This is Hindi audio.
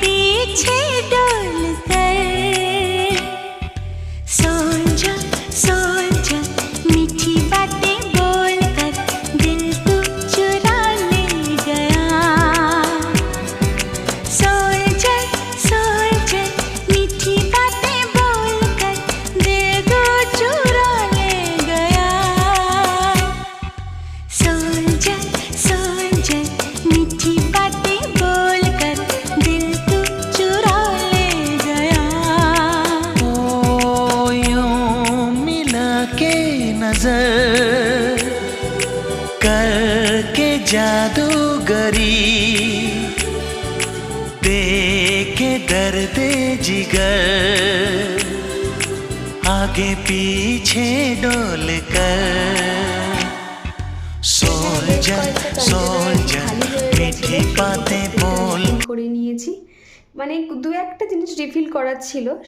पीछे डोल कर सोल्जर सोल्जर मीठी बातें बोल कर दिल तू चुरा ले गया। सोल्जर सोल्जर मीठी बातें बोल कर दिल तू चुरा ले गया। सोल्जर सोल्जर मीठी बातें बोल कर दिल तू चुरा ले गया। ओ यूं मिला के नजर करके जादूगरी देखे दर्द जिगर आगे पीछे डोल कर सोल्जर सोल्जर मीठी बातें बोल করে নিয়েছি, মানে দু একটা জিনিস রিফিল করার ছিল।